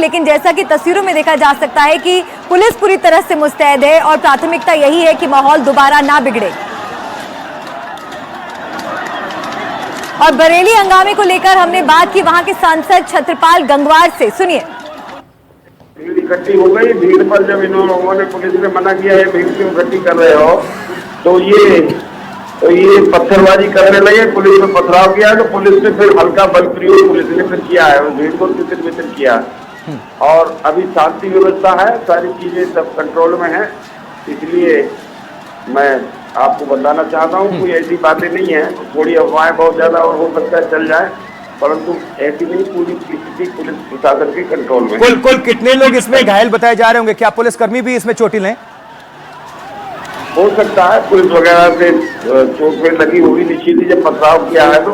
लेकिन जैसा कि तस्वीरों में देखा जा सकता है कि पुलिस पूरी तरह से मुस्तैद है और प्राथमिकता यही है कि माहौल दोबारा ना बिगड़े। और बरेली हंगामे को लेकर हमने बात की वहां के सांसद छत्रपाल गंगवार से, सुनिए। भीड़ इकट्ठी हो गई, भीड़ पर जब इन लोगों ने, पुलिस ने मना किया है भीड़ क्यों इकट्ठी कर रहे हो, तो ये पत्थरबाजी करने लगे, पुलिस ने पथराव किया, तो पुलिस ने फिर हल्का बल प्रयोग पुलिस ने फिर किया है, भीड़ को तितर-बितर किया। और अभी शांति व्यवस्था है, सारी चीजें सब कंट्रोल में है, इसलिए मैं आपको बताना चाहता हूँ कोई ऐसी बातें नहीं है। थोड़ी अफवाहें बहुत ज्यादा और हो सकता है चल जाए, परंतु ऐसी नहीं, पूरी स्थिति पुलिस प्रशासन के कंट्रोल में। कुल कितने लोग इसमें घायल बताए जा रहे होंगे? क्या पुलिसकर्मी भी इसमें चोटिल हैं? हो सकता है पुलिस वगैरह से चोट फिर लगी होगी निश्चित ही, जब पथराव किया है तो,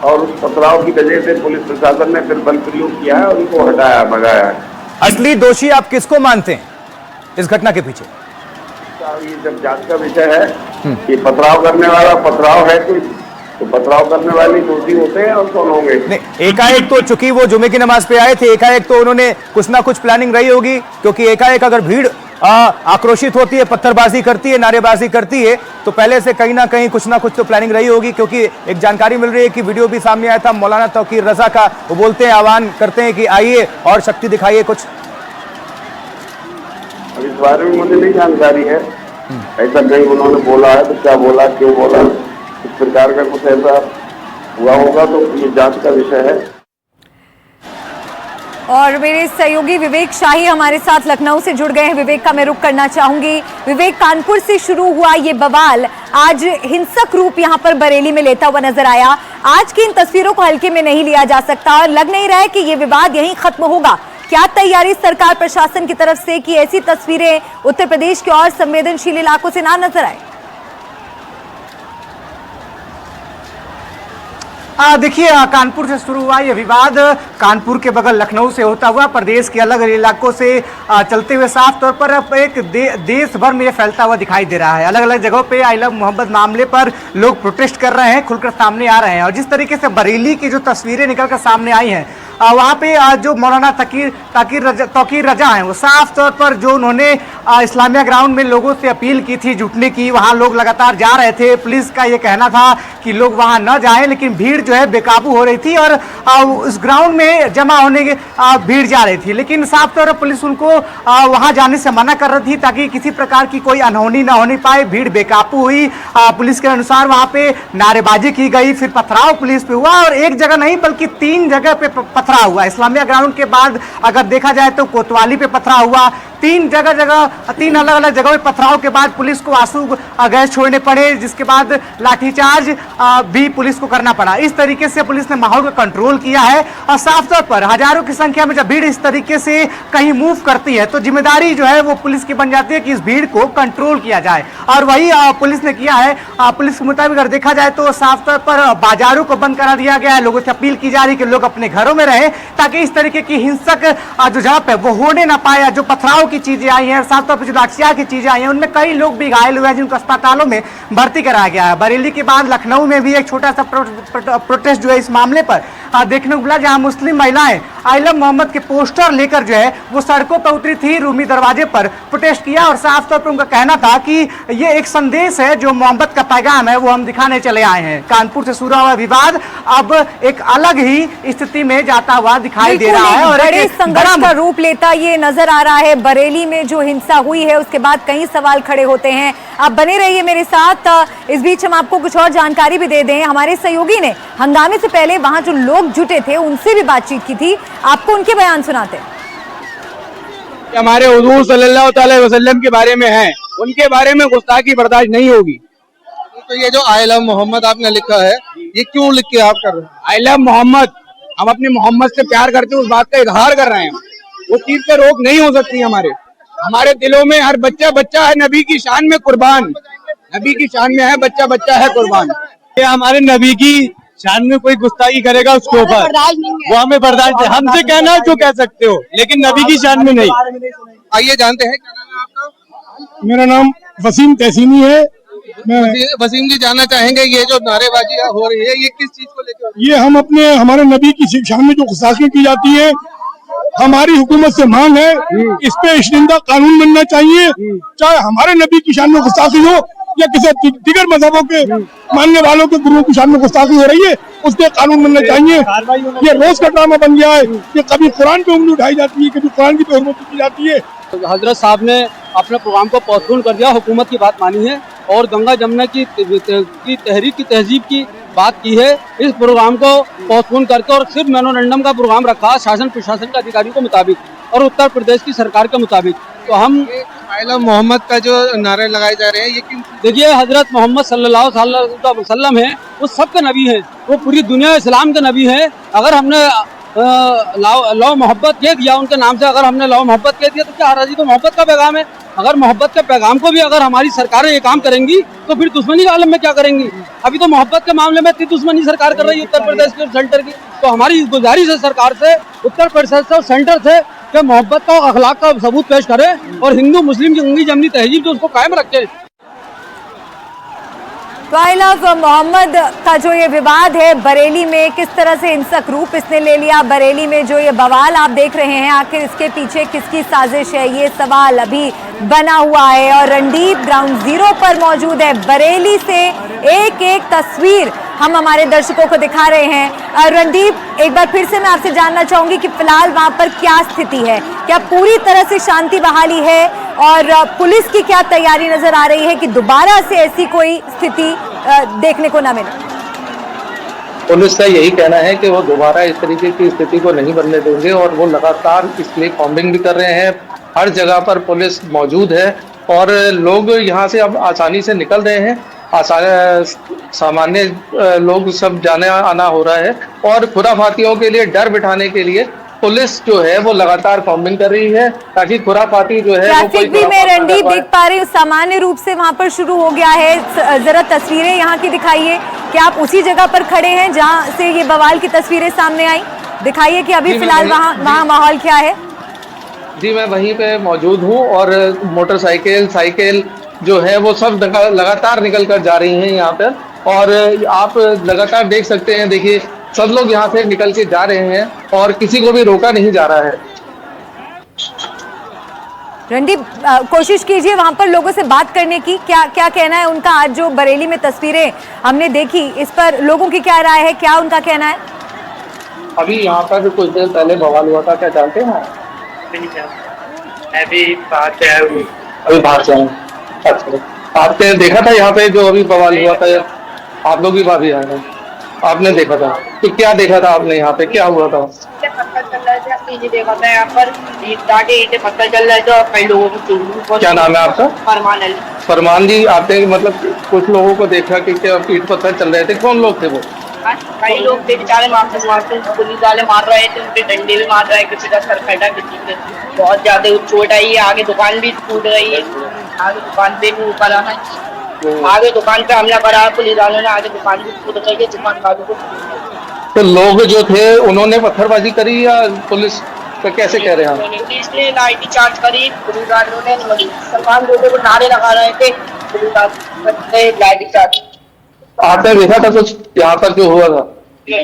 और उस पथराव की वजह से पुलिस प्रशासन ने फिर बल प्रयोग किया है और उनको हटाया, भगाया है। असली दोषी आप किसको मानते हैं इस घटना के पीछे? ये जब जांच का विषय है कि पथराव करने वाला पथराव है कोई, तो पथराव करने वाले दोषी होते हैं और कौन होंगे? नहीं, एकाएक तो चूंकि वो जुमे की नमाज पे आए थे, एकाएक तो उन्होंने कुछ ना कुछ प्लानिंग रही होगी, क्योंकि एकाएक अगर भीड़ आक्रोशित होती है, पत्थरबाजी करती है, नारेबाजी करती है, तो पहले से कहीं ना कहीं कुछ ना कुछ तो प्लानिंग रही होगी। क्योंकि एक जानकारी मिल रही है कि वीडियो भी सामने आया था मौलाना तौकीर रजा का, वो बोलते हैं, आह्वान करते हैं कि आइए और शक्ति दिखाइए कुछ। अब इस बारे में मुझे नहीं जानकारी है, ऐसा कहीं उन्होंने बोला है तो क्या बोला, क्यों बोला, इस प्रकार का कुछ ऐसा हुआ होगा तो ये जांच का विषय है। और मेरे सहयोगी विवेक शाही हमारे साथ लखनऊ से जुड़ गए हैं। विवेक का मैं रुख करना चाहूंगी। विवेक, कानपुर से शुरू हुआ ये बवाल आज हिंसक रूप यहां पर बरेली में लेता हुआ नजर आया। आज की इन तस्वीरों को हल्के में नहीं लिया जा सकता और लग नहीं रहा है कि ये विवाद यहीं खत्म होगा। क्या तैयारी सरकार प्रशासन की तरफ से कि ऐसी तस्वीरें उत्तर प्रदेश के और संवेदनशील इलाकों से ना नजर आए? देखिए, कानपुर से शुरू हुआ ये विवाद कानपुर के बगल लखनऊ से होता हुआ प्रदेश के अलग अलग इलाकों से चलते हुए साफ तौर पर एक देश भर में ये फैलता हुआ दिखाई दे रहा है। अलग अलग जगहों पे आई लव मोहम्मद मामले पर लोग प्रोटेस्ट कर रहे हैं, खुलकर सामने आ रहे हैं। और जिस तरीके से बरेली की जो तस्वीरें निकलकर सामने आई हैं, वहाँ पे जो मौलाना तौकीर रजा हैं, वो साफ तौर पर जो उन्होंने इस्लामिया ग्राउंड में लोगों से अपील की थी जुटने की, वहाँ लोग लगातार जा रहे थे। पुलिस का ये कहना था कि लोग वहाँ न जाएं, लेकिन भीड़ जो है बेकाबू हो रही थी और उस ग्राउंड में जमा होने की भीड़ जा रही थी। लेकिन साफ तौर पर पुलिस उनको वहाँ जाने से मना कर रही थी ताकि किसी प्रकार की कोई अनहोनी ना होने पाए। भीड़ बेकाबू हुई, पुलिस के अनुसार वहाँ पे नारेबाजी की गई, फिर पथराव पुलिस पे हुआ और एक जगह नहीं बल्कि 3 जगह पे पथराव हुआ। इस्लामिया ग्राउंड के बाद अगर देखा जाए तो कोतवाली पे पथराव हुआ। 3 अलग अलग जगहों पे पथराव के बाद पुलिस को आंसू गैस छोड़ने पड़े, जिसके बाद लाठीचार्ज भी पुलिस को करना पड़ा। इस तरीके से पुलिस ने माहौल को कंट्रोल किया है और साफ तौर पर हजारों की संख्या में जब भीड़ इस तरीके से कहीं मूव करती है तो जिम्मेदारी जो है वो पुलिस की बन जाती है कि इस भीड़ को कंट्रोल किया जाए, और वही पुलिस ने किया है। पुलिस के मुताबिक अगर देखा जाए तो साफ तौर पर बाजारों को बंद करा दिया गया है। लोगों से अपील की जा रही है कि लोग अपने घरों में रहें ताकि इस तरीके की हिंसक जो झड़प है वो होने ना पाए। जो पथराव की चीजें आई हैं, साफ तौर पर जो लाठियां की चीजें आई हैं, उनमें कई लोग भी घायल हुए हैं जिनको अस्पतालों में भर्ती कराया गया है। बरेली के बाद लखनऊ में भी एक छोटा सा प्रोटेस्ट जो है इस मामले पर देखने को मिला, जहां मुस्लिम महिलाएं आई लव मोहम्मद के पोस्टर लेकर जो है वो सड़कों पर उतरी थी, रूमी दरवाजे पर प्रोटेस्ट किया और साफ तौर पर उनका कहना था कि ये एक संदेश है, जो मोहब्बत का पैगाम है वो हम दिखाने चले आए हैं। कानपुर से शुरू हुआ विवाद अब एक अलग ही स्थिति में जाता हुआ दिखाई दे रहा है और बड़े संघर्ष का रूप लेता ये नजर आ रहा है। बरेली में जो हिंसा हुई है उसके बाद कई सवाल खड़े होते हैं। आप बने रहिए मेरे साथ। इस बीच हम आपको कुछ और जानकारी भी दे दें। हमारे सहयोगी ने हंगामे से पहले वहां जो लोग जुटे थे उनसे भी बातचीत की थी, आपको उनके बयान सुनाते हैं। हमारे हुजूर सल्लल्लाहु अलैहि वसल्लम के बारे में है, उनके बारे में गुस्ताखी बर्दाश्त नहीं होगी। तो ये जो आई लव मोहम्मद आपने लिखा है, ये क्यों लिख के आप कर रहे हैं? आई लव मोहम्मद, हम अपने मोहम्मद से प्यार करते हैं, उस बात का इजहार कर रहे हैं। उस चीज पे रोक नहीं हो सकती। हमारे दिलों में हर बच्चा बच्चा है नबी की शान में कुर्बान, नबी की शान में है बच्चा बच्चा है कुर्बान। ये हमारे नबी की शान में कोई गुस्ताखी करेगा उसके ऊपर वो हमें बर्दाश्त है। हमसे कहना है जो कह सकते हो, लेकिन नबी की शान में नहीं। आइए जानते हैं, क्या नाम है आपका? मेरा नाम वसीम तहसीनी है। वसीम जी, जानना चाहेंगे ये जो नारेबाजी हो रही है ये किस चीज को लेकर? ये हम हमारे नबी की शान में जो गुस्ताखी की जाती है हमारी हुकूमत से मांग है, इस पे इश्तिंदा कानून बनना चाहिए, चाहे हमारे नबी की शान में गुस्ताखी हो या किसी दिगर मजहबों के मानने वालों के गुरुओं की शान में गुस्ताखी हो रही है, उस पे कानून बनना चाहिए। ये रोज का ड्रामा बन गया है कि कभी कुरान पे उंगली उठाई जाती है, कभी कुरान की पे हुर्मत की जाती है। हजरत साहब ने अपने प्रोग्राम को पोस्टपोन कर दिया, हुकूमत की बात मानी है और गंगा जमुना की तहरीक की तहजीब की बात की है। इस प्रोग्राम को पोस्टपोन करके और सिर्फ मेमोरेंडम का प्रोग्राम रखा शासन प्रशासन के अधिकारियों के मुताबिक और उत्तर प्रदेश की सरकार के मुताबिक। तो हम आलम मोहम्मद का जो नारे लगाए जा रहे हैं ये क्यों? देखिए, हजरत मोहम्मद सल्लल्लाहु अलैहि वसल्लम है, वो सबके नबी है, वो पूरी दुनिया इस्लाम के नबी है। अगर हमने लव मोहब्बत कह दिया उनके नाम से, अगर हमने लव मोहब्बत कह दिया तो क्या हराजी? तो मोहब्बत का पैगाम है। अगर मोहब्बत के पैगाम को भी अगर हमारी सरकारें ये काम करेंगी तो फिर दुश्मनी के आलम में क्या करेंगी? अभी तो मोहब्बत के मामले में इतनी दुश्मनी सरकार कर रही है उत्तर प्रदेश की और सेंटर की। तो हमारी गुजारिश है सरकार से, उत्तर प्रदेश से और सेंटर से कि मोहब्बत का और अखलाक का सबूत पेश करे और हिंदू मुस्लिम की गंगी जमनी तहजीब जो उसको कायम रखे। तो आई लव मोहम्मद का जो ये विवाद है बरेली में, किस तरह से हिंसक रूप इसने ले लिया, बरेली में जो ये बवाल आप देख रहे हैं, आखिर इसके पीछे किसकी साजिश है, ये सवाल अभी बना हुआ है। और रणदीप ग्राउंड जीरो पर मौजूद है, बरेली से एक एक तस्वीर हम हमारे दर्शकों को दिखा रहे हैं। रणदीप, एक बार फिर से मैं आपसे जानना चाहूंगी कि फिलहाल वहां पर क्या स्थिति है, क्या पूरी तरह से शांति बहाली है और पुलिस की क्या तैयारी नजर आ रही है कि दोबारा से ऐसी कोई स्थिति देखने को न मिले? पुलिस का यही कहना है कि वो दोबारा इस तरीके की स्थिति को नहीं बनने देंगे और वो लगातार इसलिए कॉम्बिंग भी कर रहे हैं। हर जगह पर पुलिस मौजूद है और लोग यहाँ से अब आसानी से निकल रहे हैं, सामान्य लोग सब जाने आना हो रहा है और खुराफातियों के लिए डर बिठाने के लिए पुलिस जो है वो लगातार कॉम्बिंग कर रही है ताकि खुराफाती जो है ट्रैफिक भी मैं रणदीप देख पा रही हूँ सामान्य रूप से वहां पर शुरू हो गया है। जरा तस्वीरें यहाँ की दिखाइए कि आप उसी जगह पर खड़े हैं जहाँ से ये बवाल की तस्वीरें सामने आई, दिखाइए कि अभी फिलहाल वहाँ माहौल क्या है। जी, मैं वहीं पे मौजूद हूँ और मोटरसाइकिल साइकिल जो है वो सब लगातार निकल कर जा रही हैं यहाँ पर और आप लगातार देख सकते हैं। देखिए, सब लोग यहाँ से निकल के जा रहे हैं और किसी को भी रोका नहीं जा रहा है। रणदीप, कोशिश कीजिए वहां पर लोगों से बात करने की, क्या क्या कहना है उनका। आज जो बरेली में तस्वीरें हमने देखी, इस पर लोगों की क्या राय है, क्या उनका कहना है? अभी यहाँ पर कुछ देर पहले बवाल हुआ था, क्या जानते हैं? अभी बाहर से अच्छा, आपने देखा था यहाँ पे जो अभी बवाल हुआ था? आप लोग भी भाभी आए हैं, आपने देखा था तो क्या देखा था आपने? यहाँ पे क्या हुआ था? पत्थर चल रहे थे, देखा था यहाँ पर पत्थर चल रहे थे और कई लोगों को। क्या नाम है आपका? फरमान अली। फरमान जी, आपने मतलब कुछ लोगों को देखा कि क्या ईंट पत्थर चल रहे थे, कौन लोग थे वो? कई लोग थे बेचारे मारते पुलिस वाले मार रहे थे, उनके डंडे भी मार रहे, किसी का सर फटा, किसी के बहुत ज्यादा चोट आई है, आगे दुकान भी टूट रही है, आगे दुकान पे भी ऊपर आना है, आगे दुकान पे हमला करा पुलिस वालों ने, आगे दुकान भी टूट गई है, दुकान वालों को। तो लोग जो थे उन्होंने पत्थरबाजी करी या पुलिस तो कैसे कह रहे हैं? पुलिस ने लाठी चार्ज करी, पुलिस वालों ने सरकार लोगों को नारे लगा रहे थे, पुलिस वालों लाठी चार्ज। आपने देखा था कुछ यहाँ पर जो हुआ था? जो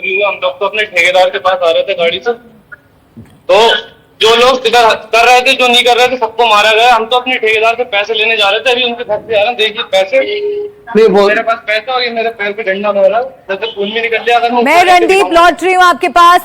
भी हुआ, हम लोग तो अपने ठेकेदार के पास आ रहे थे गाड़ी से, तो जो लोग कर रहे थे, जो नहीं कर रहे थे, सबको मारा गया। हम तो अपने ठेकेदार से पैसे लेने जा रहे थे, अभी उनके घर से आ रहे हैं, देखिए पैसे नहीं, मेरे पास पैसा और ये मेरे पैर पे डंडा मारा, जैसे खून भी निकल लिया। अगर मैं रणदीप लौट रही हूँ आपके पास।